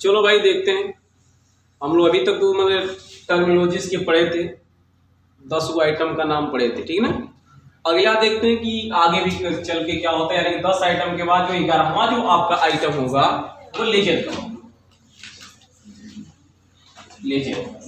चलो भाई देखते हैं। हम लोग अभी तक तो मतलब टर्मिनोलॉजीज के पढ़े थे, 10 गो आइटम का नाम पढ़े थे, ठीक ना। अगला देखते हैं कि आगे भी चल के क्या होता है, यानी कि 10 आइटम के बाद जो 11वां जो आपका आइटम होगा वो लेजर का होगा। लेजर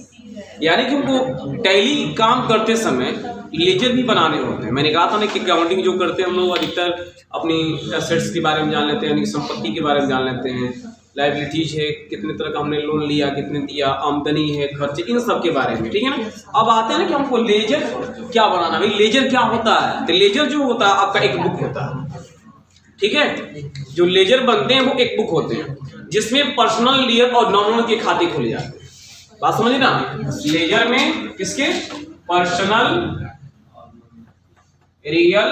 यानी कि हमको टैली काम करते समय लेजर भी बनाने होते हैं। मैंने कहा था ना कि अकाउंटिंग जो करते हैं हम लोग अधिकतर अपनी एसेट्स के बारे में जान लेते हैं, यानी संपत्ति के बारे में जान लेते हैं, लाइबिलिटीज है, कितने तरह का हमने लोन लिया, कितने दिया, आमदनी है, खर्चे, इन सब के बारे में, ठीक है ना। अब आते हैं ना कि हमको लेजर क्या बनाना। भाई लेजर क्या होता है, तो लेजर जो होता है आपका एक बुक होता है, ठीक है। जो लेजर बनते हैं वो एक बुक होते हैं जिसमें पर्सनल, रियल और नॉमिनल के खाते खोले जाते हैं। बात समझिए ना, लेजर में किसके, पर्सनल, रियल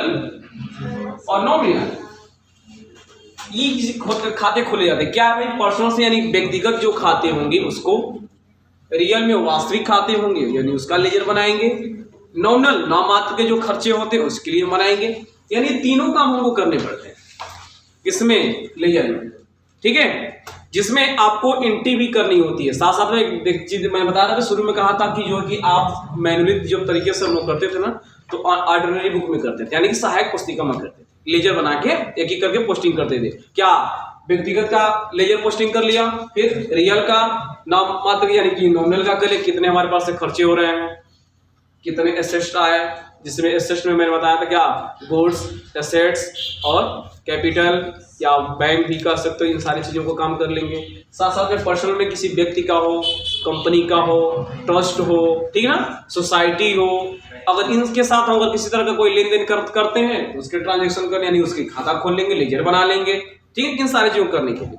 और नॉमिनल, ये खाते खोले जाते हैं। क्या है भाई, पर्सनल से यानी व्यक्तिगत जो खाते होंगे उसको, रियल में वास्तविक खाते होंगे यानी उसका लेजर बनाएंगे, नॉमिनल नाममात्र के जो खर्चे होते हैं उसके लिए बनाएंगे। यानी तीनों काम हमको करने पड़ते हैं इसमें, लेजर में, ठीक है। जिसमें आपको एंट्री भी करनी होती है, साथ साथ में एक चीज मैंने बताया था, शुरू में कहा था कि जो कि आप मैनुअली जो तरीके से हम लोग करते थे ना, तो ऑर्डिनरी बुक में करते थे, यानी कि सहायक पुस्तिका में करते थे, लेजर बना के एक एक करके पोस्टिंग करते थे। क्या, व्यक्तिगत का लेजर पोस्टिंग कर लिया, फिर रियल का नाममात्र यानी कि नॉमिनल का कर लिया, कितने हमारे पास से खर्चे हो रहे हैं, कितने एसेट्स आए, जिसमें एसेट्स में मैंने बताया था क्या, गुड्स, एसेट्स और कैपिटल या बैंक भी कर सकते हो, इन सारी चीज़ों को काम कर लेंगे। साथ साथ में पर्सनल में किसी व्यक्ति का हो, कंपनी का हो, ट्रस्ट हो, ठीक है ना, सोसाइटी हो, अगर इनके साथ हम अगर किसी तरह का कोई लेन देन करते हैं तो उसके ट्रांजेक्शन करने यानी उसके खाता खोल लेंगे, लेजर बना लेंगे, ठीक है। इन सारी चीज़ों को करने के लिए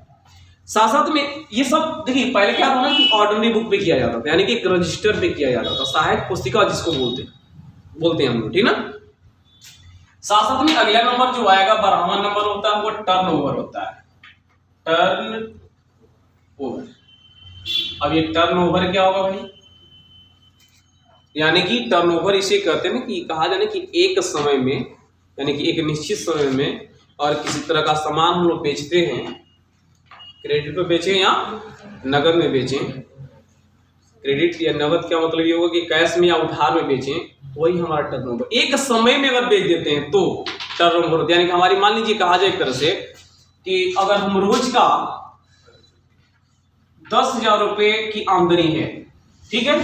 साथ साथ में ये सब देखिए, पहले क्या था ना कि ऑर्डिनरी बुक पे किया जाता था, यानी कि एक रजिस्टर पे किया जाता था, सहायक पुस्तिका जिसको बोलते हैं हम लोग, ठीक ना। साथ साथ में अगला नंबर जो आएगा 12वां नंबर होता है वो टर्नओवर होता है, टर्नओवर। अब ये टर्नओवर क्या होगा भाई, यानी कि टर्नओवर इसे कहते हैं ना कि कहा जाने कि एक समय में यानी कि एक निश्चित समय में और किसी तरह का सामान हम लोग बेचते हैं, क्रेडिट पे बेचें या नगद में बेचें, क्रेडिट या नगद क्या मतलब ये होगा कि कैश में या उधार में बेचें, वही हमारा टर्नओवर। एक समय में अगर बेच देते हैं तो टर्नओवर होता है, यानी कि हमारी मान लीजिए कहा जाए एक तरह से कि अगर हम रोज का 10,000 रुपये की आमदनी है, ठीक है,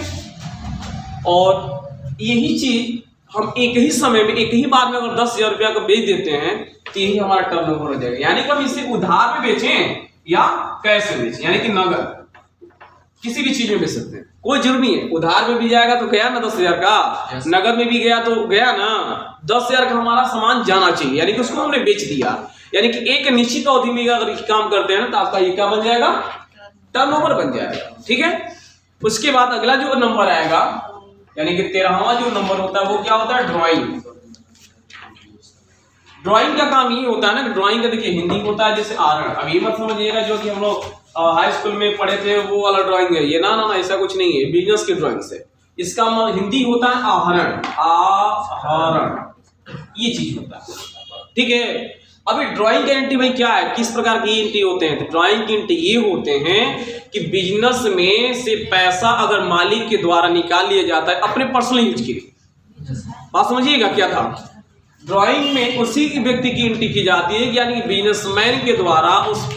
और यही चीज हम एक ही समय में एक ही बार में अगर 10,000 रुपया का बेच देते हैं तो यही हमारा टर्नओवर हो जाएगा। यानी कि हम इसे उधार में बेचें या कैश में बेचें, यानी कि नगद, किसी भी चीज में बेच सकते हैं, कोई जरूरी नहीं है। उधार में भी जाएगा तो गया ना 10,000 का, नगद में भी गया तो गया ना 10,000 का हमारा सामान जाना चाहिए, यानी कि उसको हमने बेच दिया। यानी कि एक निश्चित अवधि में अगर काम करते हैं ना तो आपका ये क्या बन जाएगा, टर्नओवर बन जाएगा, ठीक है। उसके बाद अगला जो नंबर आएगा यानी कि 13वां जो नंबर होता है वो क्या होता है, ड्राइंग। ड्राइंग का काम ये होता है ना, ड्राइंग का देखिए हिंदी होता है जैसे आवरण। अब ये मत समझिएगा जो कि हम लोग हाई स्कूल में पढ़े थे वो वाला ड्राइंग है ये, ना ना ना, ऐसा कुछ नहीं है, बिजनेस की ड्राइंग से। इसका हिंदी होता है आहरण, आहरण, ये चीज होता है, ठीक है। अभी ड्राइंग की एंट्री भाई क्या है, किस प्रकार की एंट्री होते हैं, तो ड्राइंग की एंट्री ये होते हैं कि बिजनेस में से पैसा अगर मालिक के द्वारा निकाल लिया जाता है अपने पर्सनल यूज के लिए। बात समझिएगा क्या था, ड्राइंग में उसी व्यक्ति की एंट्री की जाती है, यानी बिजनेसमैन के द्वारा उस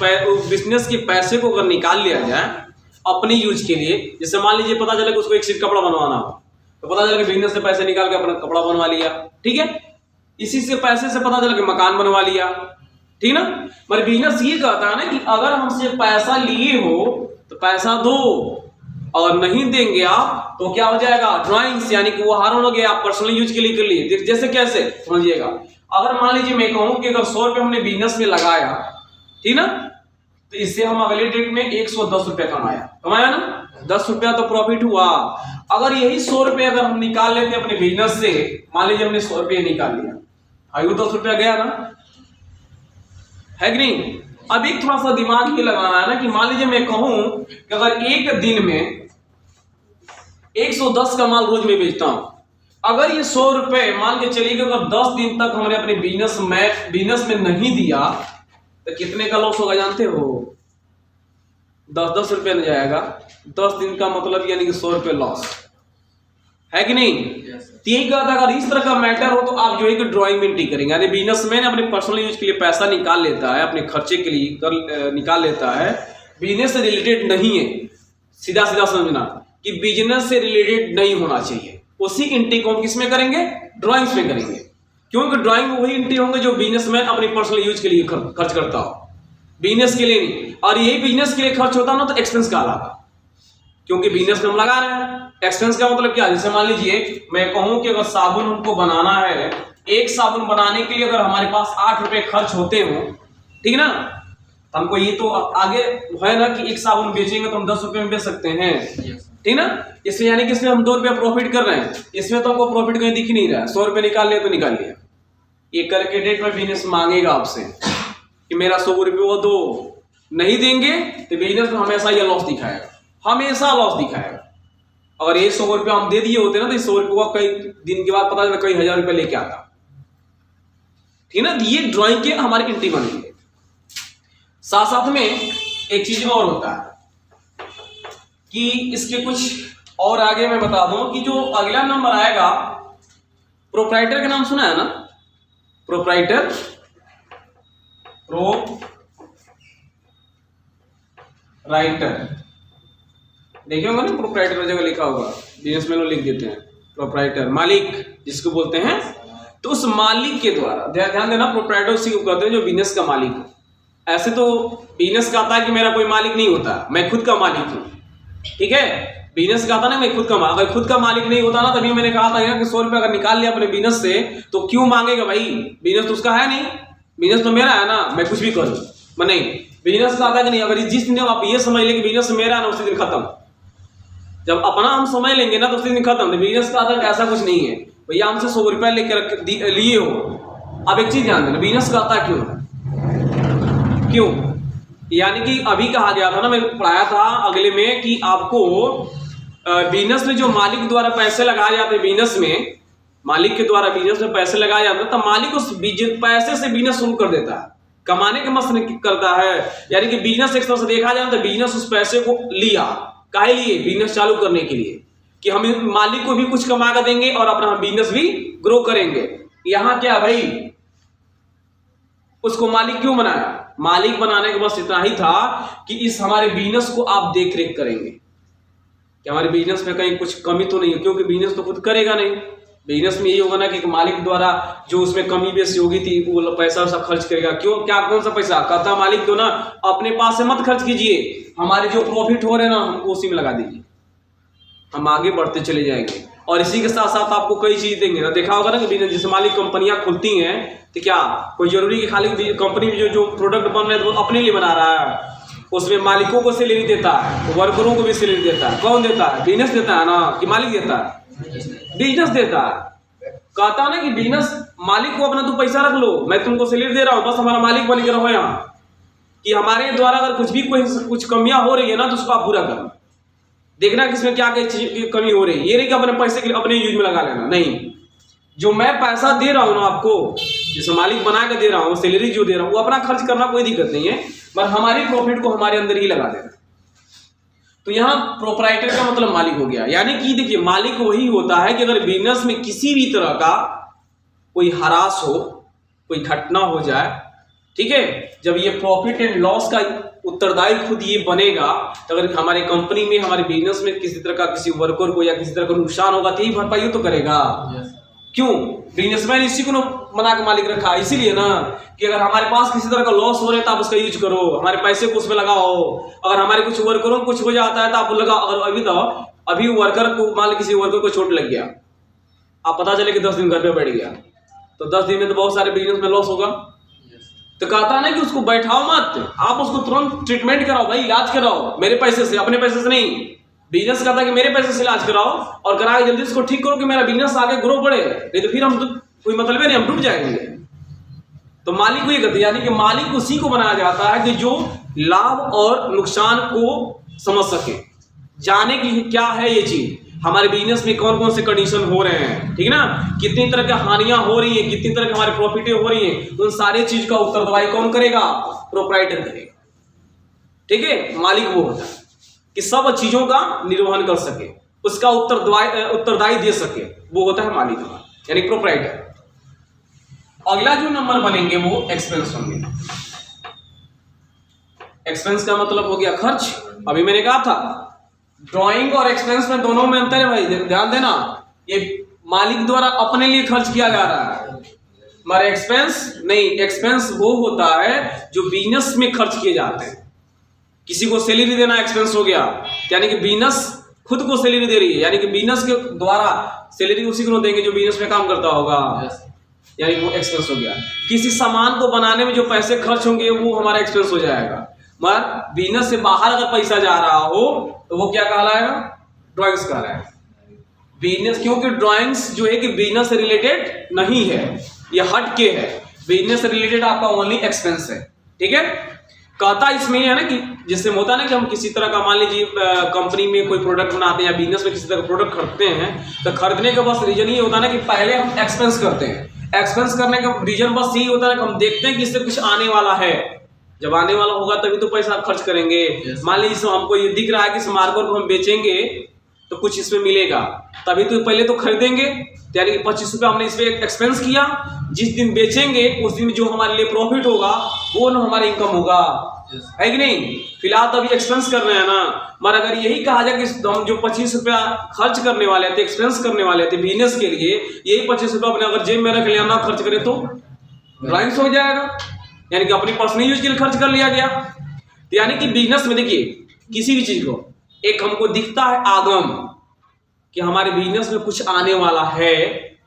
बिजनेस के पैसे को अगर निकाल लिया जाए अपने यूज के लिए। जैसे मान लीजिए पता चले कि उसको एक सीट कपड़ा बनवाना हो तो पता चला कि बिजनेस से पैसे निकाल के अपना कपड़ा बनवा लिया, ठीक है। इसी से पैसे से पता चला कि मकान बनवा लिया, ठीक ना। मगर बिजनेस ये कहता है ना कि अगर हमसे पैसा लिए हो तो पैसा दो, और नहीं देंगे आप तो क्या हो जाएगा, ड्राइंग्स, यानी कि वो हार हो गया, आप पर्सनल यूज के लिए कर लिए। जैसे कैसे समझिएगा, अगर मान लीजिए मैं कहूं कि अगर 100 रुपये हमने बिजनेस में लगाया, ठीक ना, तो इससे हम अगले डेट में 110 रुपया कमाया ना, 10 रुपया तो प्रॉफिट हुआ। अगर यही 100 रुपये अगर हम निकाल लेते अपने बिजनेस से, मान लीजिए हमने 100 रुपये निकाल लिया, आयु 10 रुपया गया ना, है कि नहीं। अब एक थोड़ा सा दिमाग ये लगाना है ना कि मान लीजिए मैं कहूं कि अगर एक दिन में 110 का माल रोज में बेचता हूं, अगर ये 100 रुपए मान के चलिए कि अगर 10 दिन तक हमने अपने बिजनेस में नहीं दिया तो कितने का लॉस होगा जानते हो, 10-10 रुपये में जाएगा, 10 दिन का मतलब यानी कि 100 रुपये लॉस है कि नहीं। यही कहता है अगर इस तरह का मैटर हो तो आप जो है कि ड्राइंग में एंट्री करेंगे। यानी बिजनेसमैन अपने पर्सनल यूज के लिए पैसा निकाल लेता है, अपने खर्चे के लिए निकाल लेता है, बिजनेस से रिलेटेड नहीं है। सीधा सीधा समझना कि बिजनेस से रिलेटेड नहीं होना चाहिए। उसी एंट्री को हम किसमें करेंगे, ड्राइंग्स में करेंगे, क्योंकि ड्राइंग में वही एंट्री होंगे जो बिजनेसमैन अपने पर्सनल यूज के लिए खर्च करता हो, बिजनेस के लिए नहीं। और यही बिजनेस के लिए खर्च होता ना तो एक्सपेंस कहलाता, क्योंकि बिजनेस में हम लगा रहे हैं। एक्सपेंस का मतलब क्या, जैसे मान लीजिए मैं कहूं कि अगर साबुन हमको बनाना है, एक साबुन बनाने के लिए अगर हमारे पास 8 रुपए खर्च होते हो, ठीक ना, तो हमको ये तो आगे है ना कि एक साबुन बेचेंगे तो हम 10 रुपए में बेच सकते हैं, ठीक ना। इसमें यानी कि इसमें हम 2 रुपया प्रॉफिट कर रहे हैं, इसमें तो हमको प्रॉफिट कहीं दिख नहीं रहा है। 100 रुपये निकाल लिया तो निकाल लिया। ये करके डेट में बिजनेस मांगेगा आपसे कि मेरा 100 रुपये वो दो, नहीं देंगे तो बिजनेस में हमेशा ये लॉस दिखाएगा, हमेशा लॉस दिखाएगा। अगर ये 100 रुपये हम दे दिए होते ना तो 100 रुपये को कई दिन के बाद पता चला कई 1000 रुपये लेके आता, ठीक ना। ये ड्राइंग के हमारी एंट्री बनेंगे। साथ साथ में एक चीज और होता है कि इसके कुछ और आगे मैं बता दूं कि जो अगला नंबर आएगा, प्रोप्राइटर का नाम सुना है ना, प्रोप्राइटर, राइटर देखे होंगे ना, प्रोप्राइटर जगह लिखा होगा, बिजनेस में लोग लिख देते हैं प्रोप्राइटर, मालिक जिसको बोलते हैं। तो उस मालिक के द्वारा ध्यान देना, प्रोप्राइटर उसी को कहते हैं जो बिजनेस का मालिक हो। ऐसे तो बिजनेस कहता है कि मेरा कोई मालिक नहीं होता, मैं खुद का मालिक हूं, ठीक है। बिजनेस कहता ना मैं खुद का मालिक, अगर खुद का मालिक नहीं होता ना, तभी मैंने कहा था कि 100 रुपये अगर निकाल लिया अपने बिजनेस से तो क्यों मांगेगा भाई, बिजनेस तो उसका है नहीं, बिजनेस तो मेरा है ना, मैं कुछ भी करूं। मैं नहीं, बिजनेस कहता है कि नहीं, अगर जिस दिन आप ये समझ लें कि बिजनेस मेरा है ना, उसी दिन खत्म। जब अपना हम समझ लेंगे ना तो उसी दिन खत्म। बिजनेस का आता है ऐसा कुछ नहीं है भैया, हमसे 100 रुपया लेकर लिए हो। अब एक चीज ध्यान देना, बिजनेस का आता क्यों, यानी कि अभी कहा गया था ना, मैंने पढ़ाया था अगले में कि आपको बिजनेस में जो मालिक द्वारा पैसे लगाए जाते हैं, बिजनेस में मालिक के द्वारा बिजनेस में पैसे लगाए जाते हैं, तो मालिक उस पैसे से बिजनेस शुरू कर देता है, कमाने के मकसद करता है। यानी कि बिजनेस एक तरह से देखा जाए तो बिजनेस उस पैसे को लिया, काहे लिए, बिजनेस चालू करने के लिए, कि हम मालिक को भी कुछ कमा कर देंगे और अपना बिजनेस भी ग्रो करेंगे। यहाँ क्या भाई, उसको मालिक क्यों बनाया, मालिक बनाने के बस इतना ही था कि इस हमारे बिजनेस को आप देख रेख करेंगे कि हमारे बिजनेस में कहीं कुछ कमी तो नहीं है, क्योंकि बिजनेस तो खुद करेगा नहीं। बिजनेस में यही होगा ना कि मालिक द्वारा जो उसमें कमी बेसी होगी थी वो पैसा वैसा खर्च करेगा। क्यों, क्या, कौन सा पैसा, कहता मालिक तो ना अपने पास से मत खर्च कीजिए, हमारे जो प्रॉफिट हो रहे हैं ना हमको उसी में लगा दीजिए, हम आगे बढ़ते चले जाएंगे। और इसी के साथ साथ आपको कई चीज देंगे ना, देखा होगा ना कि बिजनेस जैसे मालिक कंपनियां खुलती हैं तो क्या कोई जरूरी कि खाली कंपनी में जो प्रोडक्ट बन रहे हैं वो अपने लिए बना रहा है, उसमें मालिकों को सैलरी देता है, वर्करों को भी सैलरी देता है। कौन देता है, बिजनेस देता है ना, कि मालिक देता है, बिजनेस देता है। कहता ना कि बिजनेस मालिक को अपना तू पैसा रख लो, मैं तुमको सैलरी दे रहा हूँ, बस हमारा मालिक बन के रहो यहाँ, कि हमारे द्वारा अगर कुछ भी कुछ कमियां हो रही है ना तो उसको आप पूरा करना, देखना किसमें क्या कमी हो रही है। ये नहीं कि अपने पैसे के लिए अपने यूज में लगा लेना, नहीं, जो मैं पैसा दे रहा हूँ ना आपको, जिसे मालिक बना के दे रहा हूँ, सैलरी जो दे रहा हूँ, वो अपना खर्च करना कोई दिक्कत नहीं है, पर हमारी प्रॉफिट को हमारे अंदर ही लगा देना। तो यहाँ प्रोप्राइटर का मतलब मालिक हो गया। यानी कि देखिए, मालिक वही होता है कि अगर बिजनेस में किसी भी तरह का कोई हरास हो, कोई घटना हो जाए, ठीक है, जब ये प्रॉफिट एंड लॉस का उत्तरदायी खुद ये बनेगा, तो अगर हमारे कंपनी में, हमारे बिजनेस में किसी तरह का किसी वर्कर को या किसी तरह का नुकसान होगा तो यही भरपाई तो करेगा। क्यों, बिजनेसमैन इसी को बना के मालिक रखा, इसीलिए ना कि अगर हमारे पास किसी तरह का लॉस हो रहा है तो आप उसका यूज करो, हमारे पैसे को उसमें लगाओ। अगर हमारे कुछ वर्करों को कुछ हो जाता है तो आप लगाओ। अगर अभी वर्कर को, मान लो किसी वर्कर को चोट लग गया, आप पता चले कि 10 दिन घर पे बैठ गया, तो 10 दिन में तो बहुत सारे बिजनेस में लॉस होगा। तो कहता है ना कि उसको बैठाओ मत, आप उसको तुरंत ट्रीटमेंट कराओ भाई, इलाज कराओ मेरे पैसे से, अपने पैसे से नहीं। बिजनेस कहता है कि मेरे पैसे से इलाज कराओ और करा के जल्दी उसको ठीक करो कि मेरा बिजनेस आगे ग्रो बढ़े, नहीं तो फिर हम कोई मतलब नहीं, हम डूब जाएंगे। तो मालिक को ये कहते हैं, यानी कि मालिक उसी को बनाया जाता है कि जो लाभ और नुकसान को समझ सके, जाने की क्या है ये चीज, हमारे बिजनेस में कौन कौन से कंडीशन हो रहे हैं, ठीक है ना, कितनी तरह की हानियां हो रही है, कितनी तरह की हमारी प्रॉफिटें हो रही हैं, उन सारे चीज का उत्तरदायी कौन करेगा, प्रोप्राइटर करेगा। ठीक है, मालिक वो होता है कि सब चीजों का निर्वहन कर सके, उसका उत्तरदायी दे सके, वो होता है मालिक हमारा, यानी प्रोप्राइटर। अगला जो नंबर बनेंगे वो एक्सपेंस होंगे। एक्सपेंस का मतलब हो गया खर्च। अभी मैंने कहा था ड्राइंग और एक्सपेंस में दोनों में अंतर है भाई, ध्यान देना। ये मालिक द्वारा अपने लिए खर्च किया जा रहा है, हमारे एक्सपेंस नहीं। एक्सपेंस वो होता है जो बिजनेस में खर्च किए जाते हैं। किसी को सैलरी देना एक्सपेंस हो गया, यानी कि बिजनेस खुद को सैलरी दे रही है, यानी कि बिजनेस के द्वारा सैलरी उसी को देंगे जो बिजनेस में काम करता होगा, यानी वो एक्सपेंस हो गया। किसी सामान को बनाने में जो पैसे खर्च होंगे वो हमारा एक्सपेंस हो जाएगा। मगर बिजनेस से बाहर अगर पैसा जा रहा हो तो वो क्या कहलाएगा? ड्राइंग्स कहलाएगा। बिजनेस, क्योंकि ड्राइंग्स जो है कि बिजनेस से रिलेटेड नहीं है, ये हट के है। बिजनेस से रिलेटेड आपका ओनली एक्सपेंस है, ठीक है। कहता इसमें है ना कि जिससे होता है ना कि हम किसी तरह का, मान लीजिए कंपनी में कोई प्रोडक्ट बनाते हैं या बिजनेस में किसी तरह का प्रोडक्ट खरीदते हैं, तो खरीदने का बस रीजन ये होता है ना कि पहले हम एक्सपेंस करते हैं। एक्सपेंस करने का रीजन बस यही होता है कि हम देखते हैं कि इससे कुछ आने वाला है। जब आने वाला होगा तभी तो पैसा खर्च करेंगे। मान लीजिए हमको ये दिख रहा है कि इस मार्कर को हम बेचेंगे तो कुछ इसमें मिलेगा, तभी तो पहले तो खरीदेंगे, यानी कि 25 रुपये हमने इस पर एक्सपेंस किया। जिस दिन बेचेंगे उस दिन जो हमारे लिए प्रॉफिट होगा वो ना हमारा इनकम होगा, है कि नहीं। फिलहाल तो अभी एक्सपेंस कर रहे हैं ना। मगर अगर यही कहा जाए कि हम जो 25 रुपया खर्च करने वाले थे, एक्सपेंस करने वाले थे बिजनेस के लिए, यही 25 रुपया अपने अगर जेब में रख लिया, ना खर्च करें तो ड्राइंग्स हो जाएगा, यानी कि अपनी पर्सनल यूज के लिए खर्च कर लिया गया। तो यानी कि बिजनेस में देखिए, किसी भी चीज को एक हमको दिखता है आगम कि हमारे बिजनेस में कुछ आने वाला है,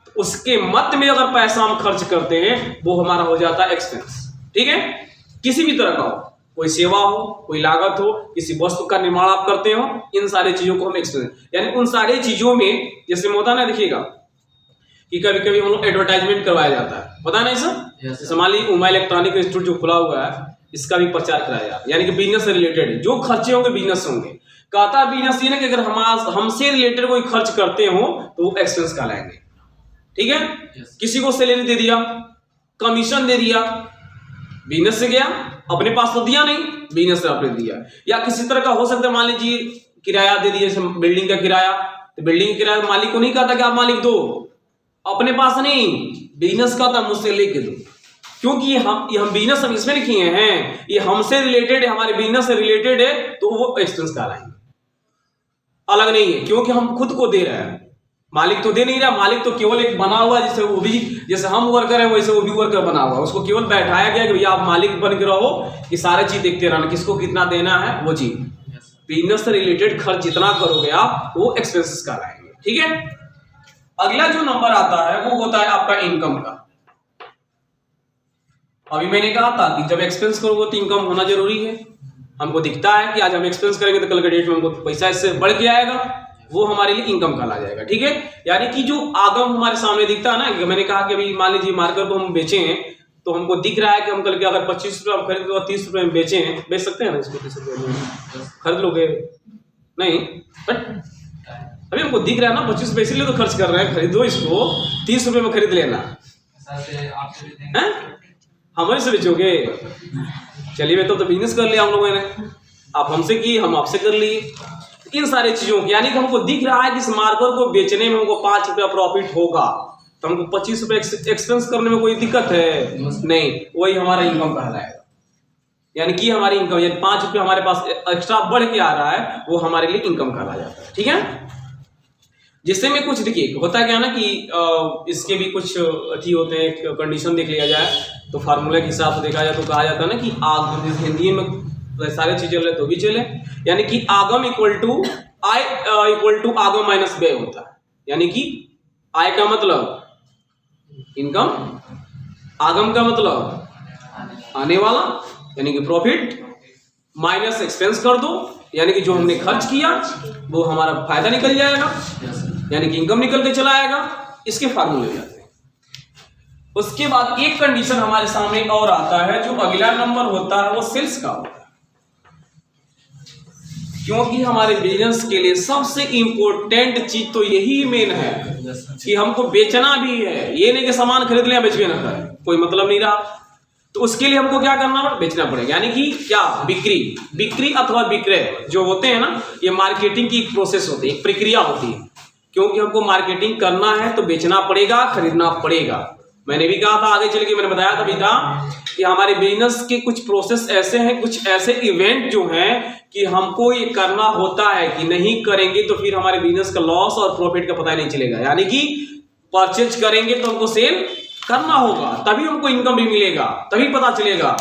तो उसके मत में अगर पैसा हम खर्च करते हैं वो हमारा हो जाता है एक्सपेंस, ठीक है। किसी भी तरह का हो, कोई सेवा हो, कोई लागत हो, किसी वस्तु का निर्माण आप करते हो, इन सारी चीजों को हम एक्सपेंस, यानी उन सारी चीजों में, जैसे होता है ना, देखिएगा कि कभी कभी हम लोग एडवर्टाइजमेंट करवाया जाता है, पता नहीं सर। जैसे मान लीजिए उमा इलेक्ट्रॉनिक इंस्टीट्यूट जो खुला हुआ है, इसका भी प्रचार कराया जाता है, यानी कि बिजनेस से रिलेटेड है। जो खर्चे होंगे बिजनेस होंगे। कहता बिजनेस ये ना कि अगर हमसे रिलेटेड कोई खर्च करते हो तो वो एक्सपेंस कहलाएंगे, ठीक है। किसी को सैलरी दे दिया, कमीशन दे दिया, बिजनेस से गया, अपने पास तो दिया नहीं, बिजनेस से आपने दिया। या किसी तरह का हो सकता है, मान लीजिए किराया दे दिया, जैसे बिल्डिंग का किराया, तो बिल्डिंग का किराया मालिक को नहीं कहता कि आप मालिक दो, अपने पास नहीं, बिजनेस का था मुझसे लेके दो, क्योंकि हम बिजनेस हम इसमें लिखे हैं, ये हमसे रिलेटेड है, हमारे बिजनेस से रिलेटेड है, तो वो एक्सपेंस कहलाएंगे, अलग नहीं है। क्योंकि हम खुद को दे रहे हैं, मालिक तो दे नहीं रहा। मालिक तो केवल एक बना हुआ, जैसे वो भी, जैसे हम वर्कर हैं वैसे वो भी वर्कर बना हुआ, उसको केवल बैठाया गया कि भैया आप मालिक बन के रहो, कि सारे चीज देखते रहना, किसको कितना देना है वो चीज। बिजनेस से रिलेटेड खर्च जितना करोगे आप वो एक्सपेंसेस कहलाएंगे, ठीक है। अगला जो नंबर आता है वो होता है आपका इनकम का। अभी मैंने कहा था कि जब एक्सपेंस करोगे तो इनकम होना जरूरी है। हमको दिखता है कि आज हम एक्सपेंस करेंगे तो कल के डेट में हमको पैसा इससे बढ़ के आएगा, वो हमारे लिए इनकम कहला जाएगा, ठीक है। यानी कि जो आगम हमारे सामने दिखता है ना, कि मैंने कहा कि अभी मान लीजिए मार्कर को हम बेचे हैं, तो हमको दिख रहा है कि हम कल के अगर 25 रुपये हम खरीद 30 रुपये में बेचे हैं, बेच सकते हैं ना इसको, 30 रुपये में खरीद लोगे नहीं, बट अभी हमको दिख रहा है ना 25 रुपये, इसीलिए तो खर्च कर रहे हैं, खरीदो इसको, 30 रुपये में खरीद लेना। हमारे से बेचोगे? चलिए तो बिजनेस कर लिया हम लोगों ने, आप हमसे की, हम आपसे कर लिए। इन सारी चीजों की, यानी कि हमको दिख रहा है कि इस मार्कर को बेचने में हमको 5 रुपया प्रॉफिट होगा, तो हमको 25 रुपये एक्सपेंस करने में कोई दिक्कत है नहीं, वही हमारा इनकम कहलाएगा। यानी कि हमारी इनकम, यानी 5 रुपये हमारे पास एक्स्ट्रा बढ़ के आ रहा है, वो हमारे लिए इनकम कहला जाता है, ठीक है। जिससे में कुछ देखिए होता है क्या ना कि इसके भी कुछ अच्छी होते हैं, कंडीशन देख लिया जाए तो फार्मूला के हिसाब से देखा जाए तो कहा जाता है ना कि आग, हिंदी में सारे चीज चल रहे तो भी चले, यानी कि आगम इक्वल टू आय इक्वल टू आगम माइनस व्यय होता है। यानी कि आय का मतलब इनकम, आगम का मतलब आने वाला, यानी कि प्रॉफिट, माइनस एक्सपेंस कर दो, यानी कि जो हमने खर्च किया वो हमारा फायदा निकल जाएगा, यानी कि इनकम निकल के चला आएगा। इसके फार्मूले जाते हैं। उसके बाद एक कंडीशन हमारे सामने और आता है, जो अगला नंबर होता है वो सेल्स का होता है, क्योंकि हमारे बिजनेस के लिए सबसे इंपॉर्टेंट चीज तो यही मेन है कि हमको बेचना भी है। ये नहीं कि सामान खरीद लें बेच भी ना करें, कोई मतलब नहीं रहा। तो उसके लिए हमको क्या करना पड़ेगा, बेचना पड़ेगा। यानी कि क्या, बिक्री अथवा विक्रय जो होते हैं ना, ये मार्केटिंग की एक प्रोसेस होती है, एक प्रक्रिया होती है। क्योंकि हमको मार्केटिंग करना है तो बेचना पड़ेगा, खरीदना पड़ेगा। मैंने भी कहा था, आगे चल के मैंने बताया था भी था कि हमारे बिजनेस के कुछ प्रोसेस ऐसे हैं, कुछ ऐसे इवेंट जो हैं कि हमको ये करना होता है कि नहीं करेंगे तो फिर हमारे बिजनेस का लॉस और प्रॉफिट का पता ही नहीं चलेगा। यानी कि परचेज करेंगे तो हमको सेल करना होगा, तभी हमको इनकम भी मिलेगा, तभी पता चलेगा।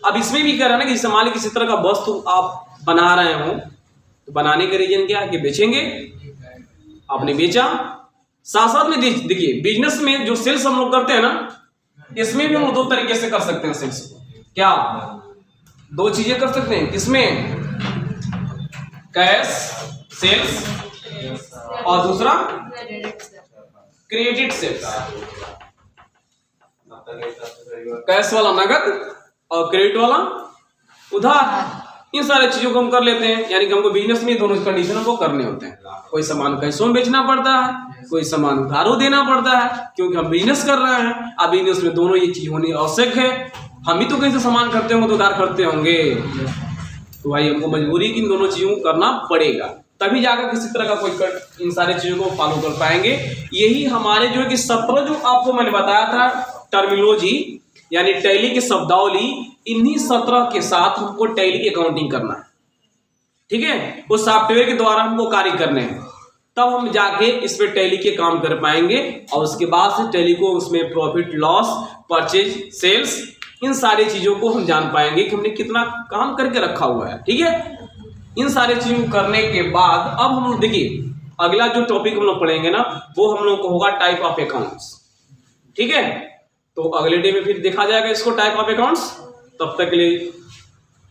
अब इसमें भी कह रहा है ना कि मान लीजिए किसी तरह का वस्तु आप बना रहे हो, तो बनाने का रीजन क्या है कि बेचेंगे, आपने बेचा। साथ साथ में देखिए बिजनेस में जो सेल्स हम लोग करते हैं ना, इसमें भी हम लोग दो तरीके से कर सकते हैं सेल्स। क्या, दो चीजें कर सकते हैं, किसमें, कैश सेल्स और दूसरा क्रेडिट सेल्स। कैश वाला नगद और क्रेडिट वाला उधार। इन सारे चीजों को हम कर लेते हैं। यानी कि हमको बिजनेस में दोनों कंडीशन हमको करने होते हैं। कोई सामान कैशों में बेचना पड़ता है, कोई सामान उधारों देना पड़ता है, क्योंकि हम बिजनेस कर रहे हैं। अब बिजनेस में दोनों ये चीज होनी आवश्यक है। हम ही तो कहीं से सामान करते होंगे तो उधार करते होंगे, तो भाई हमको मजबूरी की इन दोनों चीजों को करना पड़ेगा, तभी जाकर किसी तरह का कोई इन सारी चीजों को फॉलो कर पाएंगे। यही हमारे जो है कि 17 जो आपको मैंने बताया था टर्मिनोलॉजी, यानी टैली की शब्दावली, इन्हीं 17 के साथ हमको टैली की अकाउंटिंग करना है। ठीक है, उस सॉफ्टवेयर के द्वारा हमको कार्य करने हैं, तब हम जाके इस पे टैली के काम कर पाएंगे। और उसके बाद से टैली को उसमें प्रॉफिट लॉस, परचेज, सेल्स, इन सारी चीजों को हम जान पाएंगे कि हमने कितना काम करके रखा हुआ है। ठीक है, इन सारी चीजों को करने के बाद अब हम लोग देखिए अगला जो टॉपिक हम लोग पढ़ेंगे ना, वो हम लोग को होगा टाइप ऑफ अकाउंट्स। ठीक है, तो अगले डे में फिर देखा जाएगा इसको, टाइप ऑफ अकाउंट्स। तब तक के लिए